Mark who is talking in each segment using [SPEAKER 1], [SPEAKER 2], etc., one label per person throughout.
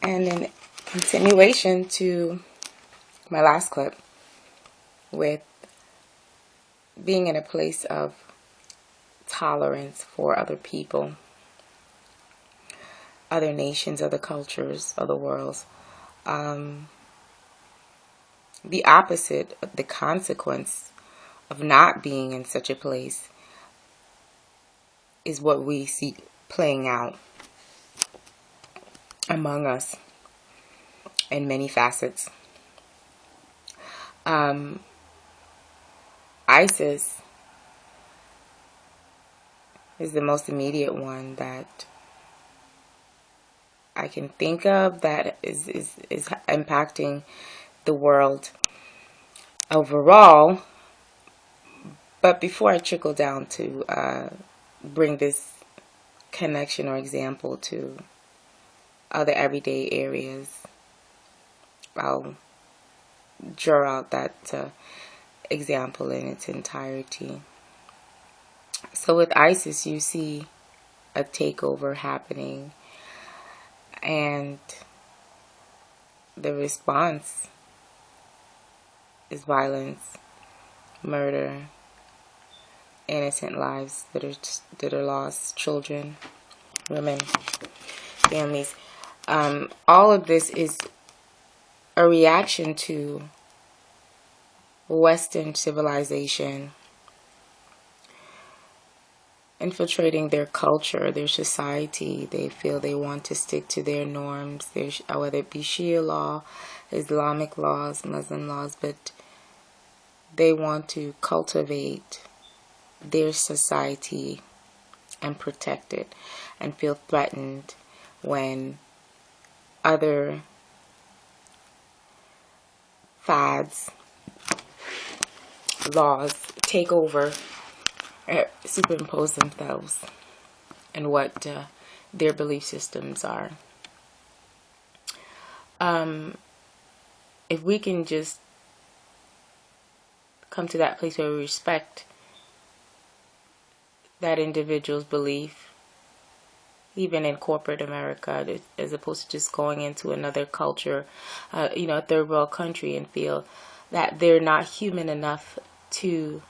[SPEAKER 1] And in continuation to my last clip with being in a place of tolerance for other people, other nations, other cultures, other worlds, the opposite, the consequence of not being in such a place is what we see playing out among us in many facets. ISIS is the most immediate one that I can think of that is impacting the world overall. But before I trickle down to bring this connection or example to other everyday areas, I'll draw out that example in its entirety. So with ISIS, you see a takeover happening, and the response is violence, murder, innocent lives that are lost, children, women, families. All of this is a reaction to Western civilization infiltrating their culture, their society. They feel they want to stick to their norms, whether it be Shia law, Islamic laws, Muslim laws, but they want to cultivate their society and protect it, and feel threatened when other fads, laws take over, superimpose themselves and what their belief systems are. If we can just come to that place where we respect that individual's belief, even in corporate America, as opposed to just going into another culture, a third world country, and feel that they're not human enough to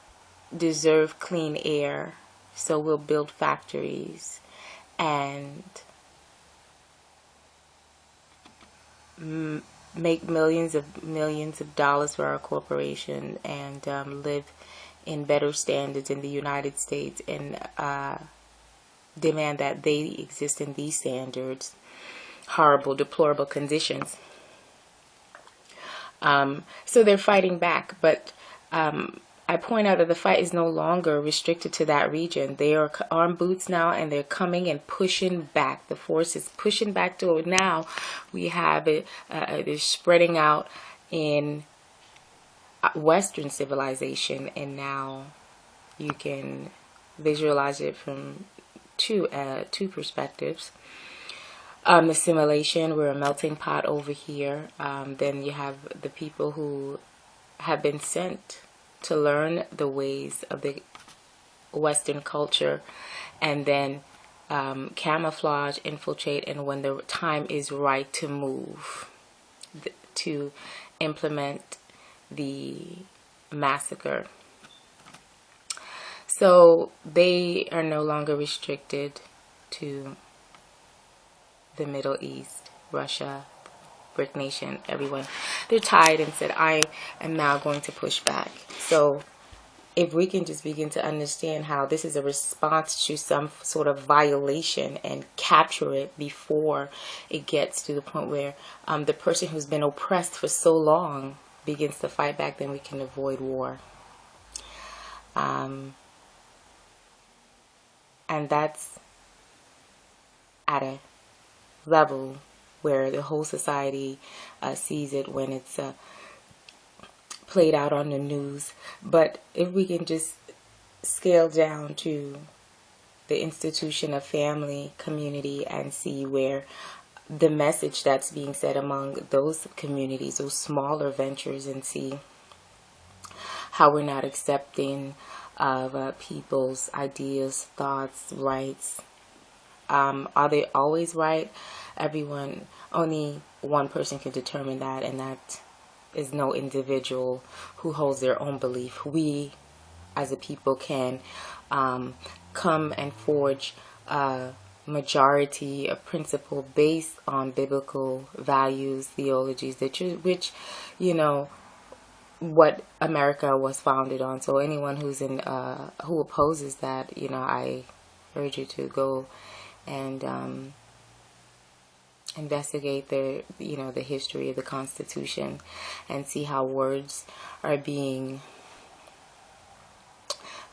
[SPEAKER 1] deserve clean air, so we'll build factories and make millions of dollars for our corporation, and live in better standards in the United States, and demand that they exist in these standards, horrible, deplorable conditions. So they're fighting back, but I point out that the fight is no longer restricted to that region. They are armed boots now, and they're coming and pushing back. The force is pushing back to it. Now we have it, they're spreading out in Western civilization, and now you can visualize it from two perspectives. Assimilation, we're a melting pot over here. Then you have the people who have been sent to learn the ways of the Western culture, and then camouflage, infiltrate, and when the time is right to move, to implement the massacre. So they are no longer restricted to the Middle East, Russia, BRIC Nation, everyone. They're tired and said, I am now going to push back. So if we can just begin to understand how this is a response to some sort of violation, and capture it before it gets to the point where the person who's been oppressed for so long begins to fight back, then we can avoid war. And that's at a level where the whole society sees it when it's played out on the news. But if we can just scale down to the institution of family, community, and see where the message that's being said among those communities, those smaller ventures, and see how we're not accepting of people's ideas, thoughts, rights. Are they always right? everyone, only one person can determine that, and that is no individual who holds their own belief. We as a people can come and forge a majority, a principle based on biblical values, theologies, which, you know, what America was founded on. So anyone who opposes that, you know, I urge you to go and investigate the history of the Constitution and see how words are being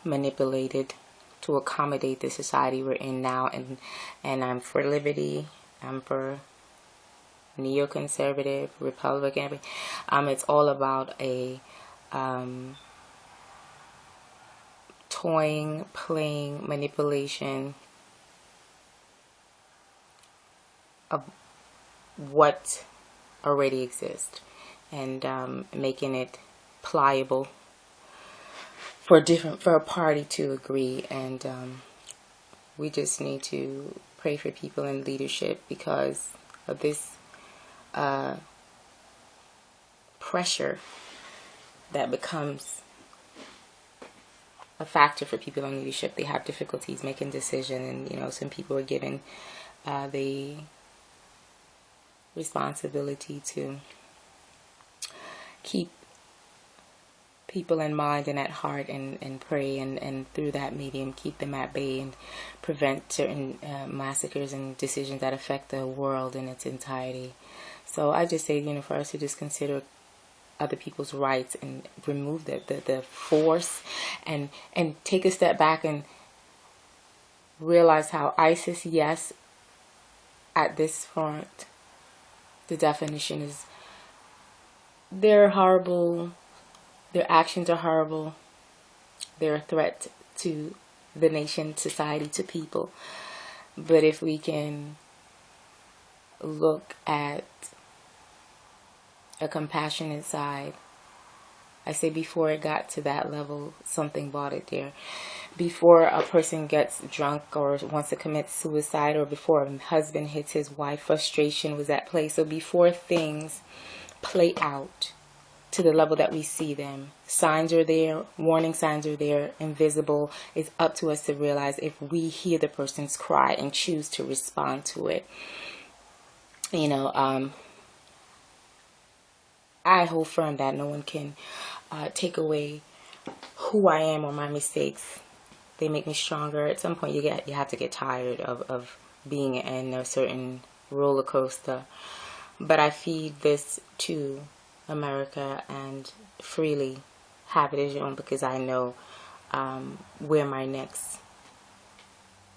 [SPEAKER 1] manipulated to accommodate the society we're in now. And I'm for liberty. I'm for neoconservative, Republican. It's all about a toying, playing, manipulation of what already exists, and making it pliable for a party to agree. And we just need to pray for people in leadership because of this pressure that becomes a factor for people in leadership. They have difficulties making decisions, and you know, some people are given the responsibility to keep people in mind and at heart, and pray, and through that medium keep them at bay and prevent certain massacres and decisions that affect the world in its entirety. So I just say, you know, for us to just consider other people's rights and remove the force, and take a step back and realize how ISIS, yes, at this point, the definition is they're horrible, their actions are horrible, they're a threat to the nation, society, to people. But if we can look at a compassionate side, I say before it got to that level, something brought it there. Before a person gets drunk or wants to commit suicide, or before a husband hits his wife, frustration was at play. So before things play out to the level that we see them, signs are there, warning signs are there, invisible. It's up to us to realize if we hear the person's cry and choose to respond to it. You know, I hold firm that no one can take away who I am or my mistakes. They make me stronger. At some point, you have to get tired of being in a certain roller coaster. But I feed this to America and freely have it as your own, because I know where my next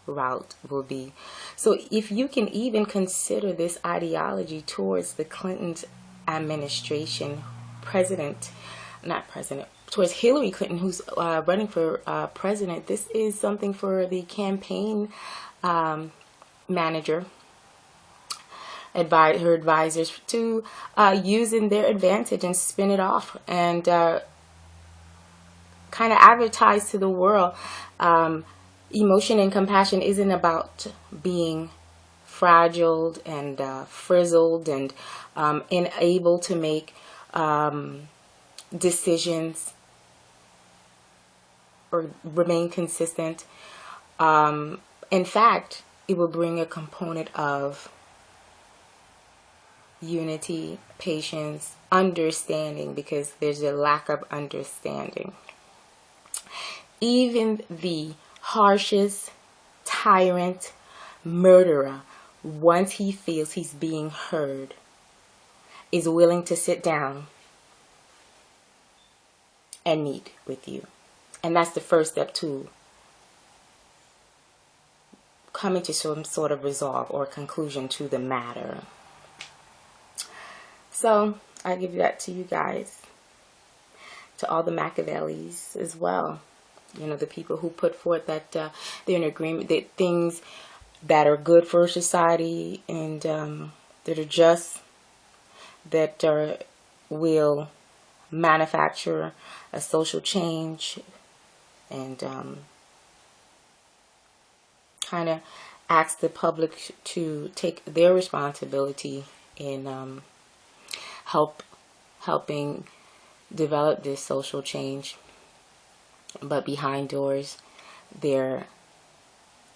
[SPEAKER 1] route will be. So if you can even consider this ideology towards the Clinton administration, towards Hillary Clinton, who's running for president, this is something for the campaign manager, her advisors, to use in their advantage and spin it off and kind of advertise to the world. Emotion and compassion isn't about being fragile and frizzled and unable to make decisions or remain consistent. In fact, it will bring a component of unity, patience, understanding, because there's a lack of understanding. Even the harshest tyrant, murderer, once he feels he's being heard, is willing to sit down and meet with you. And that's the first step to coming to some sort of resolve or conclusion to the matter. So I give that to you guys, to all the Machiavellis as well. You know, the people who put forth that they're in agreement that things that are good for society and that are just, that will manufacture a social change and kind of ask the public to take their responsibility in helping develop this social change. But behind doors, their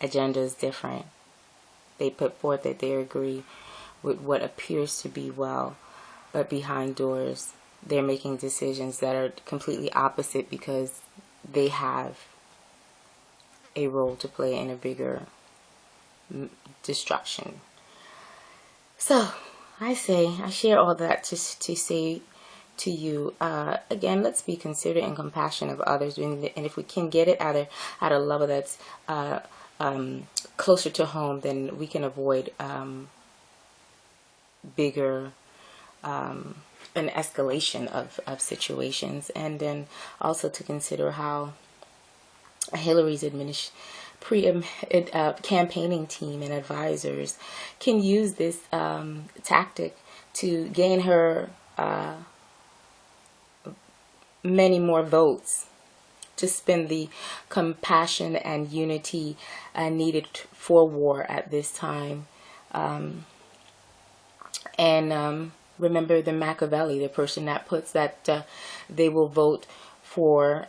[SPEAKER 1] agenda is different. They put forth that they agree with what appears to be well, but behind doors, they're making decisions that are completely opposite because they have a role to play in a bigger destruction. So I share all that to say to you, again, let's be considerate and compassionate of others, and if we can get it at a level that's closer to home, then we can avoid bigger an escalation of situations. And then also to consider how Hillary's campaigning team and advisors can use this tactic to gain her many more votes, to spend the compassion and unity needed for war at this time. Remember the Machiavelli, the person that puts that they will vote for